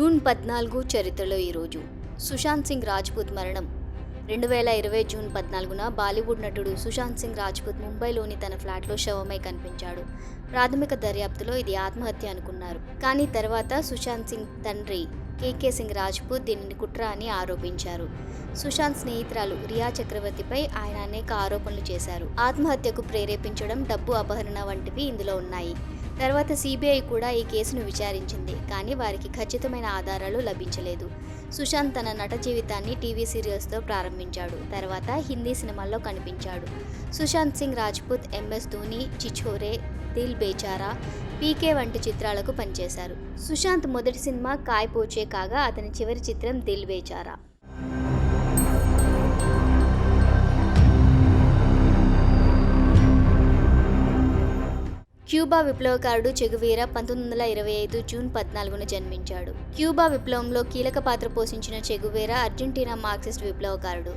June 14 చరిత్రలో ఈరోజు సుశాంత్ సింగ్ రాజ్పూత్ మరణం 2020 జూన్ 14న బాలీవుడ్ నటుడు సుశాంత్ సింగ్ రాజ్పూత్ ముంబైలోని తన ఫ్లాట్లో శవమై కనిపించాడు. ప్రాథమిక దర్యాప్తులో ఇది ఆత్మహత్య అనుకున్నారు. కానీ తర్వాత సుశాంత్ సింగ్ తండ్రి కేకే సింగ్ రాజ్పూత్ దీనిని కుట్ర అని ఆరోపించారు. సుశాంత్ స్నేహితురాలు రియా చక్రవర్తిపై ఆయన అనేక ఆరోపణలు చేశారు. ఆత్మహత్యకు ప్రేరేపించడం, డబ్బు అపహరణ వంటివి ఇందులో ఉన్నాయి. తర్వాత సిబిఐ కూడా ఈ కేసును విచారించింది, కానీ వారికి ఖచ్చితమైన ఆధారాలు లభించలేదు. సుశాంత్ తన నట జీవితాన్ని టీవీ సీరియల్స్తో ప్రారంభించాడు. తర్వాత హిందీ సినిమాల్లో కనిపించాడు. సుశాంత్ సింగ్ రాజ్పూత్ ఎంఎస్ ధోని, చిచోరే, దిల్ బేచారా, పీకే వంటి చిత్రాలకు పనిచేశారు. సుశాంత్ మొదటి సినిమా కాయ్ పోచే కాగా అతని చివరి చిత్రం దిల్ బేచారా. క్యూబా విప్లవకారుడు చెగువేరా 1925 జూన్ 14న జన్మించాడు. క్యూబా విప్లవంలో కీలక పాత్ర పోషించిన చెగువేరా అర్జెంటీనా మార్క్సిస్ట్ విప్లవకారుడు.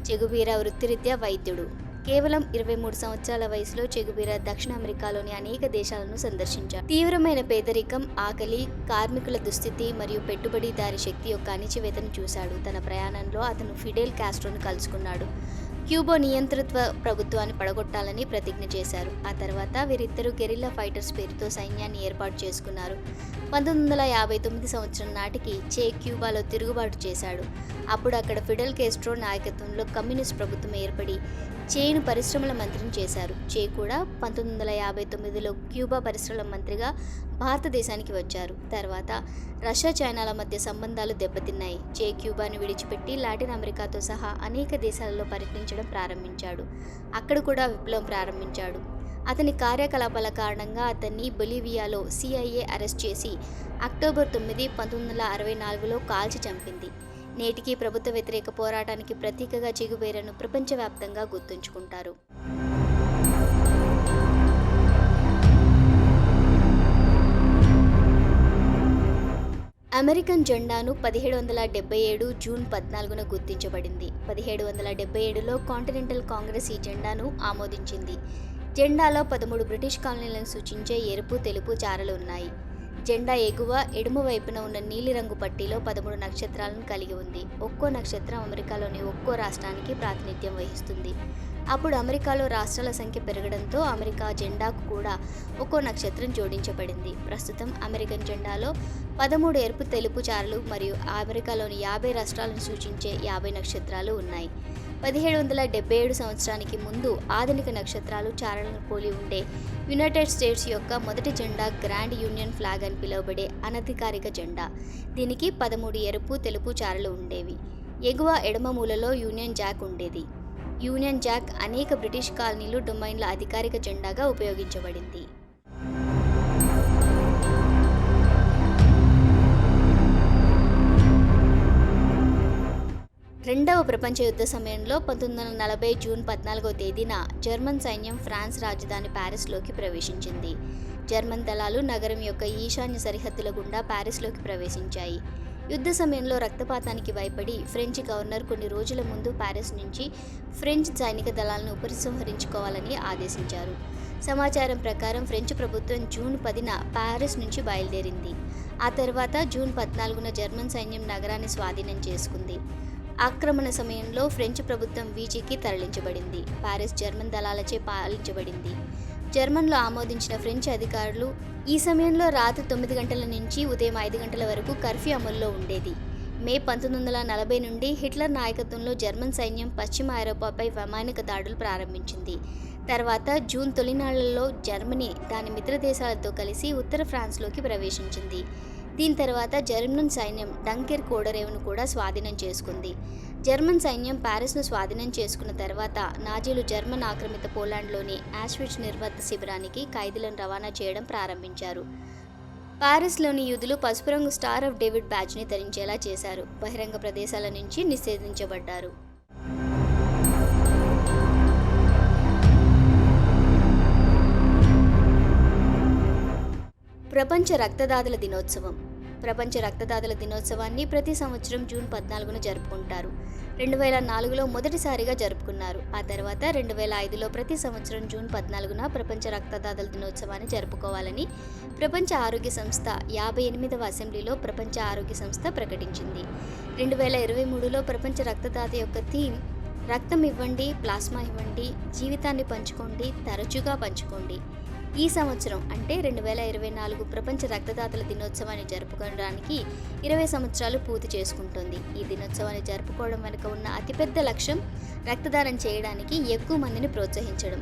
చెగువేరా వృత్తిరీత్యా వైద్యుడు. కేవలం 23 సంవత్సరాల వయసులో చెగువేరా దక్షిణ అమెరికాలోని అనేక దేశాలను సందర్శించాడు. తీవ్రమైన పేదరికం, ఆకలి, కార్మికుల దుస్థితి మరియు పెట్టుబడిదారీ శక్తి యొక్క అణచివేతను చూశాడు. తన ప్రయాణంలో అతను ఫిడెల్ కాస్ట్రోను కలుసుకున్నాడు. క్యూబా నియంతృత్వ ప్రభుత్వాన్ని పడగొట్టాలని ప్రతిజ్ఞ చేశారు. ఆ తర్వాత వీరిద్దరూ గెరిల్లా ఫైటర్స్ పేరుతో సైన్యాన్ని ఏర్పాటు చేసుకున్నారు. 1959 సంవత్సరం నాటికి చే క్యూబాలో తిరుగుబాటు చేశాడు. అప్పుడు అక్కడ ఫిడెల్ కాస్ట్రో నాయకత్వంలో కమ్యూనిస్ట్ ప్రభుత్వం ఏర్పడి చేను పరిశ్రమల మంత్రిని చేశారు. చే కూడా 1959లో క్యూబా పరిశ్రమల మంత్రిగా భారతదేశానికి వచ్చారు. తర్వాత రష్యా, చైనాల మధ్య సంబంధాలు దెబ్బతిన్నాయి. చే క్యూబాను విడిచిపెట్టి లాటిన్ అమెరికాతో సహా అనేక దేశాలలో పర్యటించడం ప్రారంభించాడు. అక్కడ కూడా విప్లవం ప్రారంభించాడు. అతని కార్యకలాపాల కారణంగా అతన్ని బొలీవియాలో సిఐఏ అరెస్ట్ చేసి అక్టోబర్ 9, 1964లో కాల్చి చంపింది. నేటికి ప్రభుత్వ వ్యతిరేక పోరాటానికి ప్రతీకగా చెగువేరాను ప్రపంచవ్యాప్తంగా గుర్తుంచుకుంటారు. అమెరికన్ జెండాను 1777 జూన్ 14న గుర్తించబడింది. 1777లో కాంటినెంటల్ కాంగ్రెస్ ఈ జెండాను ఆమోదించింది. జెండాలో 13 బ్రిటిష్ కాలనీలను సూచించే ఎరుపు, తెలుపు చారలు ఉన్నాయి. జెండా ఎగువ ఎడమ వైపున ఉన్న నీలిరంగు పట్టీలో 13 నక్షత్రాలను కలిగి ఉంది. ఒక్కో నక్షత్రం అమెరికాలోని ఒక్కో రాష్ట్రానికి ప్రాతినిధ్యం వహిస్తుంది. అప్పుడు అమెరికాలో రాష్ట్రాల సంఖ్య పెరగడంతో అమెరికా జెండాకు కూడా ఒక్కో నక్షత్రం జోడించబడింది. ప్రస్తుతం అమెరికన్ జెండాలో 13 ఎరుపు, తెలుపు చారలు మరియు అమెరికాలోని 50 రాష్ట్రాలను సూచించే 50 నక్షత్రాలు ఉన్నాయి. 1777 సంవత్సరానికి ముందు ఆధునిక నక్షత్రాలు, చారలను పోలి ఉండే యునైటెడ్ స్టేట్స్ యొక్క మొదటి జెండా గ్రాండ్ యూనియన్ ఫ్లాగ్ అని పిలువబడే అనధికారిక జెండా. దీనికి 13 ఎరుపు, తెలుపు చారలు ఉండేవి. ఎగువ ఎడమ మూలలో యూనియన్ జాక్ ఉండేది. యూనియన్ జాక్ అనేక బ్రిటిష్ కాలనీలు, డొమైన్ల అధికారిక జెండాగా ఉపయోగించబడింది. రెండవ ప్రపంచ యుద్ధ సమయంలో 1940 జూన్ 14వ తేదీన జర్మన్ సైన్యం ఫ్రాన్స్ రాజధాని ప్యారిస్లోకి ప్రవేశించింది. జర్మన్ దళాలు నగరం యొక్క ఈశాన్య సరిహద్దుల గుండా ప్యారిస్లోకి ప్రవేశించాయి. యుద్ధ సమయంలో రక్తపాతానికి భయపడి ఫ్రెంచ్ గవర్నర్ కొన్ని రోజుల ముందు ప్యారిస్ నుంచి ఫ్రెంచ్ సైనిక దళాలను ఉపసంహరించుకోవాలని ఆదేశించారు. సమాచారం ప్రకారం ఫ్రెంచ్ ప్రభుత్వం జూన్ 10న ప్యారిస్ నుంచి బయలుదేరింది. ఆ తర్వాత జూన్ 14న జర్మన్ సైన్యం నగరాన్ని స్వాధీనం చేసుకుంది. ఆక్రమణ సమయంలో ఫ్రెంచ్ ప్రభుత్వం వీచీకి తరలించబడింది. Paris German దళాలచే పాలించబడింది. జర్మన్లో ఆమోదించిన ఫ్రెంచ్ అధికారులు ఈ సమయంలో రాత్రి 9 గంటల నుంచి ఉదయం 5 గంటల వరకు కర్ఫ్యూ అమల్లో ఉండేది. మే 1940 నుండి హిట్లర్ నాయకత్వంలో జర్మన్ సైన్యం పశ్చిమ ఐరోపాపై వైమానిక దాడులు ప్రారంభించింది. తర్వాత జూన్ తొలినాళ్లలో జర్మనీ దాని మిత్ర దేశాలతో కలిసి ఉత్తర ఫ్రాన్స్లోకి ప్రవేశించింది. దీని తర్వాత జర్మన్ సైన్యం డంకెర్క్ ఓడరేవును కూడా స్వాధీనం చేసుకుంది. జర్మన్ సైన్యం ప్యారిస్ను స్వాధీనం చేసుకున్న తర్వాత నాజీలు జర్మన్ ఆక్రమిత పోలాండ్లోని ఆష్విట్జ్ నిర్బంధ శిబిరానికి ఖైదీలను రవాణా చేయడం ప్రారంభించారు. ప్యారిస్లోని యూదులు పసుపు రంగు స్టార్ ఆఫ్ డేవిడ్ బ్యాడ్జ్ని ధరించేలా చేశారు. బహిరంగ ప్రదేశాల నుంచి నిషేధించబడ్డారు. ప్రపంచ రక్తదాతల దినోత్సవం ప్రపంచ రక్తదాతల దినోత్సవాన్ని ప్రతి సంవత్సరం జూన్ 14న జరుపుకుంటారు. 2004లో మొదటిసారిగా జరుపుకున్నారు. ఆ తర్వాత 2005లో ప్రతి సంవత్సరం జూన్ 14న ప్రపంచ రక్తదాతల దినోత్సవాన్ని జరుపుకోవాలని ప్రపంచ ఆరోగ్య సంస్థ 58వ అసెంబ్లీలో ప్రపంచ ఆరోగ్య సంస్థ ప్రకటించింది. 2023లో ప్రపంచ రక్తదాత యొక్క థీమ్ రక్తం ఇవ్వండి, ప్లాస్మా ఇవ్వండి, జీవితాన్ని పంచుకోండి, తరచుగా పంచుకోండి. ఈ సంవత్సరం అంటే 2024 ప్రపంచ రక్తదాతల దినోత్సవాన్ని జరుపుకోవడానికి 20 సంవత్సరాలు పూర్తి చేసుకుంటోంది. ఈ దినోత్సవాన్ని జరుపుకోవడం వెనుక ఉన్న అతిపెద్ద లక్ష్యం రక్తదానం చేయడానికి ఎక్కువ మందిని ప్రోత్సహించడం,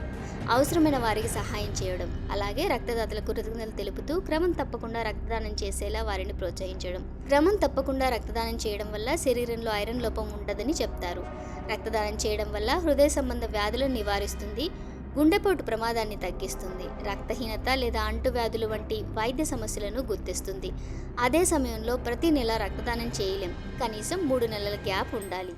అవసరమైన వారికి సహాయం చేయడం, అలాగే రక్తదాతలకు కృతజ్ఞతలు తెలుపుతూ క్రమం తప్పకుండా రక్తదానం చేసేలా వారిని ప్రోత్సహించడం. క్రమం తప్పకుండా రక్తదానం చేయడం వల్ల శరీరంలో ఐరన్ లోపం ఉండదని చెప్తారు. రక్తదానం చేయడం వల్ల హృదయ సంబంధ వ్యాధులను నివారిస్తుంది, గుండెపోటు ప్రమాదాన్ని తగ్గిస్తుంది, రక్తహీనత లేదా అంటువ్యాధులు వంటి వైద్య సమస్యలను గుర్తిస్తుంది. అదే సమయంలో ప్రతి నెల రక్తదానం చేయలేం, కనీసం 3 నెలల గ్యాప్ ఉండాలి.